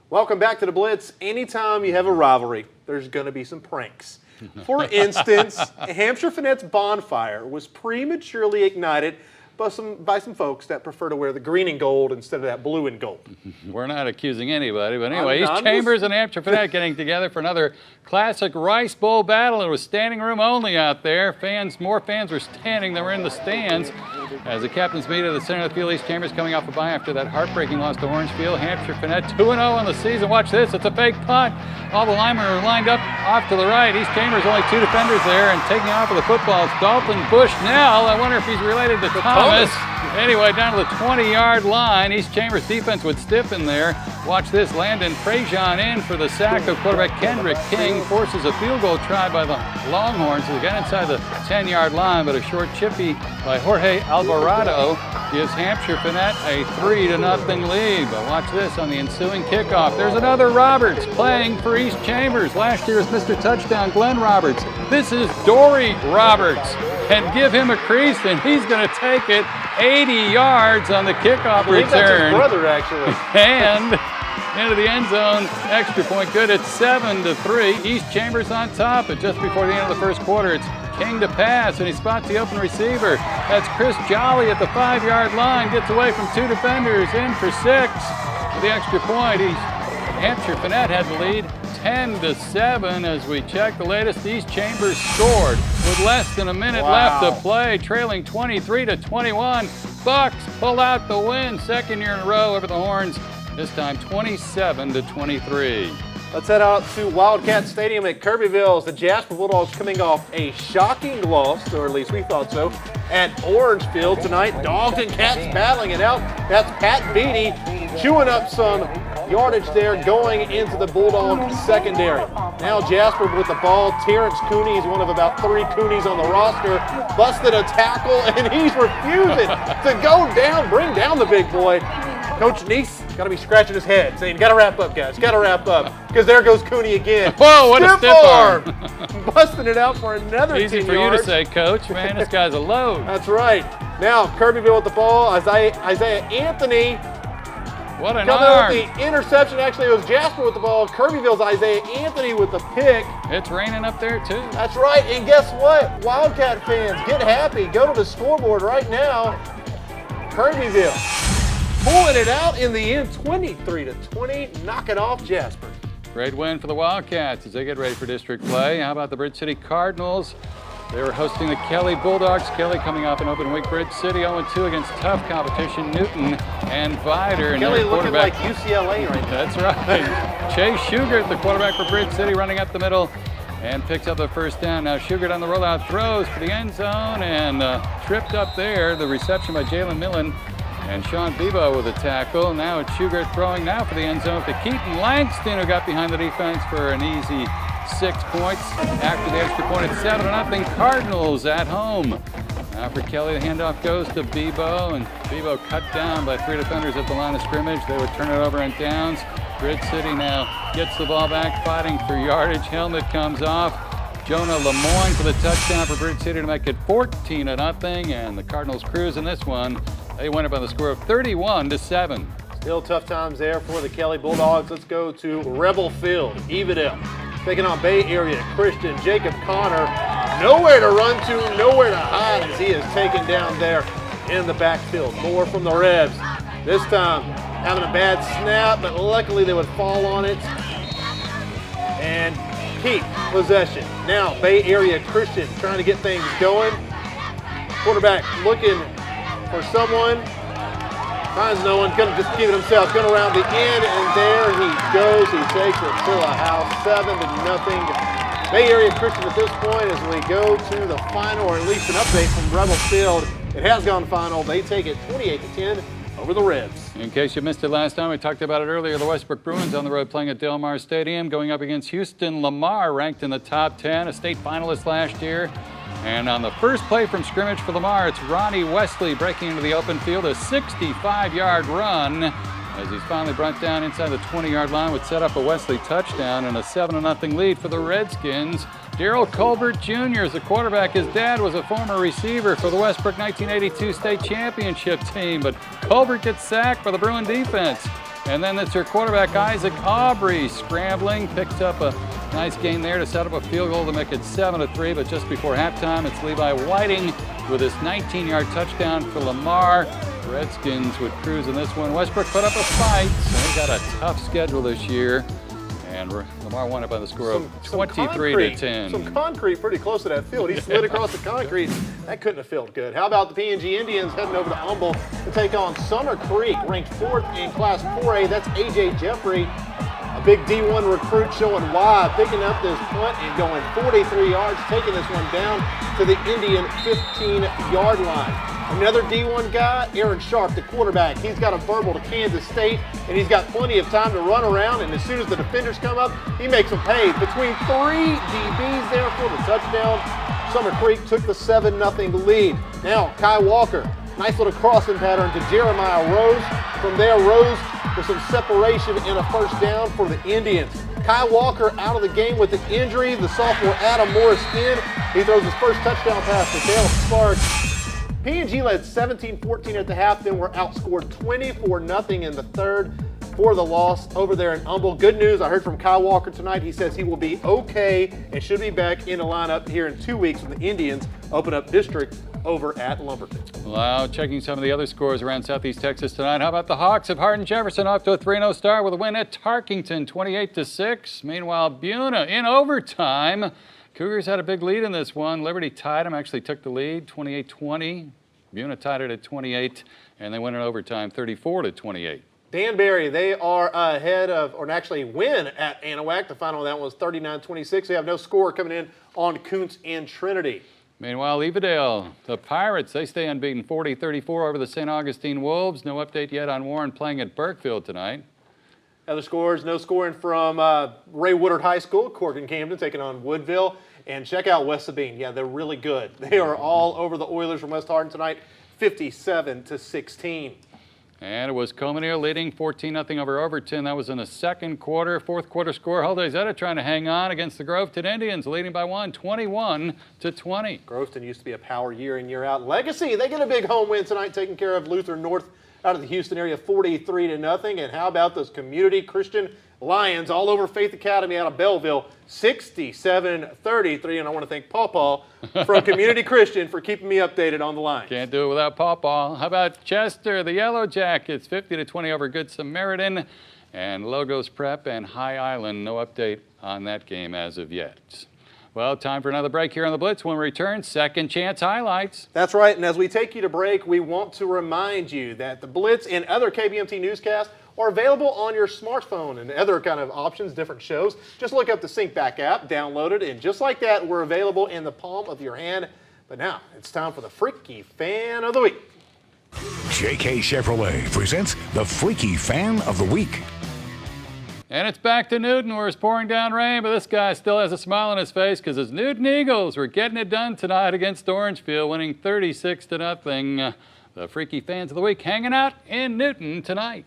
Welcome back to the Blitz. Anytime you have a rivalry, there's going to be some pranks. For instance, Hampshire Finette's bonfire was prematurely ignited by some folks that prefer to wear the green and gold instead of that blue and gold. We're not accusing anybody, but anyway, East Chambers and Hampshire Finette getting together for another classic Rice Bowl battle. It was standing room only out there. More fans were standing than were in the stands. As the captains meet at the center of the field, East Chambers coming off a bye after that heartbreaking loss to Orangefield. Hampshire Finette 2-0 on the season. Watch this, it's a fake punt. All the linemen are lined up off to the right. East Chambers only 2 defenders there, and taking off with the football is Dalton Bushnell. I wonder if he's related to Thomas. Anyway, down to the 20-yard line. East Chambers defense would stiffen there. Watch this, Landon Prejean in for the sack of quarterback Kendrick King. Forces a field goal try by the Longhorns. They got inside the 10-yard line, but a short chippy by Jorge Alvarado gives Hampshire Finette a 3-0 lead. But watch this on the ensuing kickoff. There's another Roberts playing for East Chambers. Last year's Mr. Touchdown, Glenn Roberts. This is Dory Roberts. And give him a crease, and he's going to take it 80 yards on the kickoff return. That's his brother, actually. And into the end zone, extra point good. It's 7-3. East Chambers on top, but just before the end of the first quarter, it's King to pass, and he spots the open receiver. That's Chris Jolly at the 5-yard line. Gets away from 2 defenders, in for 6. With the extra point, Hampshire Finette had the lead 10-7 as we check the latest. East Chambers scored with less than a minute left to play, trailing 23-21. Bucks pull out the win, second year in a row over the Horns, this time 27-23. Let's head out to Wildcat Stadium at Kirbyville as the Jasper Bulldogs coming off a shocking loss, or at least we thought so, at Orangefield tonight. Dogs and Cats battling it out. That's Pat Beatty chewing up some yardage there going into the Bulldog secondary. Now Jasper with the ball. Terrence Cooney is one of about 3 Coonies on the roster. Busted a tackle, and he's refusing to go down, bring down the big boy. Coach Neese got to be scratching his head, saying, got to wrap up, guys, got to wrap up, because there goes Cooney again. Whoa, what a stiff arm. Busting it out for another 10 yards. Easy for you to say, Coach. Man, this guy's a load. That's right. Now, Kirbyville with the ball. Isaiah Anthony. What an coming arm. with the interception. Actually, it was Jasper with the ball. Kirbyville's Isaiah Anthony with the pick. It's raining up there, too. That's right. And guess what? Wildcat fans, get happy. Go to the scoreboard right now. Kirbyville pulling it out in the end, 23-20, knocking off Jasper. Great win for the Wildcats as they get ready for district play. How about the Bridge City Cardinals? They were hosting the Kelly Bulldogs. Kelly coming off an open week. Bridge City 0-2 against tough competition, Newton and Vider. And Kelly looking like UCLA right now. That's right. Chase Shugart, the quarterback for Bridge City, running up the middle and picks up the first down. Now Shugart on the rollout, throws for the end zone and tripped up there. The reception by Jalen Millen. And Sean Bebo with a tackle. Now it's Shugart throwing now for the end zone to Keaton Langston, who got behind the defense for an easy 6 points. After the extra point, it's 7-0 Cardinals at home. Now for Kelly, the handoff goes to Bebo, and Bebo cut down by 3 defenders at the line of scrimmage. They would turn it over on downs. Bridge City now gets the ball back, fighting for yardage. Helmet comes off. Jonah Lemoyne for the touchdown for Bridge City to make it 14-0, and the Cardinals cruise in this one. They win it by the score of 31-7. Still tough times there for the Kelly Bulldogs. Let's go to Rebel Field, Evadale. Taking on Bay Area Christian. Jacob Connor, nowhere to run to, nowhere to hide as he is taken down there in the backfield. More from the Rebs. This time having a bad snap, but luckily they would fall on it and keep possession. Now Bay Area Christian trying to get things going. Quarterback looking for someone, finds no one, gonna just keep it himself, going around the end, and there he goes. He takes it to the house, 7-0. Bay Area Christian at this point as we go to the final, or at least an update from Rebel Field. It has gone final. They take it 28-10 over the Reds. In case you missed it last time, we talked about it earlier. The Westbrook Bruins on the road playing at Del Mar Stadium, going up against Houston. Lamar, ranked in the top 10, a state finalist last year. And on the first play from scrimmage for Lamar, it's Ronnie Wesley breaking into the open field, a 65-yard run as he's finally brought down inside the 20-yard line, would set up a Wesley touchdown and a 7-0 lead for the Redskins. Daryl Colbert Jr. is the quarterback. His dad was a former receiver for the Westbrook 1982 state championship team, but Colbert gets sacked by the Bruin defense. And then it's their quarterback, Isaac Aubrey, scrambling, picks up a nice gain there to set up a field goal to make it 7-3, but just before halftime, it's Levi Whiting with his 19-yard touchdown for Lamar. The Redskins would cruise in this one. Westbrook put up a fight, so they got a tough schedule this year. And Lamar won it by the score of 23-10. Some concrete pretty close to that field. He slid across the concrete. That couldn't have felt good. How about the P&G Indians heading over to Humble to take on Summer Creek, ranked 4th in Class 4A. That's A.J. Jeffrey, a big D1 recruit showing why, picking up this punt and going 43 yards, taking this one down to the Indian 15-yard line. Another D1 guy, Aaron Sharp, the quarterback. He's got a verbal to Kansas State, and he's got plenty of time to run around, and as soon as the defenders come up, he makes them pay. Between 3 DBs there for the touchdown, Summer Creek took the 7-0 lead. Now, Kai Walker, nice little crossing pattern to Jeremiah Rose. From there, Rose with some separation and a first down for the Indians. Kai Walker out of the game with the injury. The sophomore Adam Morris in. He throws his first touchdown pass to Dale Sparks. P&G led 17-14 at the half, then were outscored 24-0 in the third for the loss over there in Humble. Good news, I heard from Kyle Walker tonight. He says he will be okay and should be back in the lineup here in 2 weeks when the Indians open up district over at Lumberton. Wow, checking some of the other scores around Southeast Texas tonight. How about the Hawks of Hardin Jefferson off to a 3-0 start with a win at Tarkington, 28-6. Meanwhile, Buna in overtime. Cougars had a big lead in this one. Liberty tied them, actually took the lead, 28-20. Buna tied it at 28, and they went in overtime, 34-28. Danbury, they are ahead of, or actually win at Anahuac. The final of that one was 39-26. They have no score coming in on Kuntz and Trinity. Meanwhile, Evadale, the Pirates, they stay unbeaten, 40-34 over the St. Augustine Wolves. No update yet on Warren playing at Burkeville tonight. Other scores, no scoring from Ray Woodard High School, Cork and Camden taking on Woodville. And check out West Sabine. Yeah, they're really good. They are all over the Oilers from West Hardin tonight, 57-16. And it was Comaneer leading 14-0 over Overton. That was in the second quarter. Fourth quarter score, Haldezetta trying to hang on against the Groveton Indians, leading by 21-20. Groveton used to be a power year in, year out. Legacy, they get a big home win tonight, taking care of Luther North out of the Houston area, 43-0. And how about those community Christian Lions all over Faith Academy out of Belleville, 67-33. And I want to thank Paw Paw from Community Christian for keeping me updated on the line. Can't do it without Paw Paw. How about Chester, the Yellow Jackets, 50-20 over Good Samaritan. And Logos Prep and High Island, no update on that game as of yet. Well, time for another break here on the Blitz. When we return, Second Chance highlights. That's right, and as we take you to break, we want to remind you that the Blitz and other KBMT newscasts are available on your smartphone and other kind of options, different shows. Just look up the SyncBack app, download it, and just like that, we're available in the palm of your hand. But now, it's time for the Freaky Fan of the Week. JK Chevrolet presents the Freaky Fan of the Week. And it's back to Newton where it's pouring down rain, but this guy still has a smile on his face because his Newton Eagles were getting it done tonight against Orangefield, winning 36-0. The Freaky Fans of the Week hanging out in Newton tonight.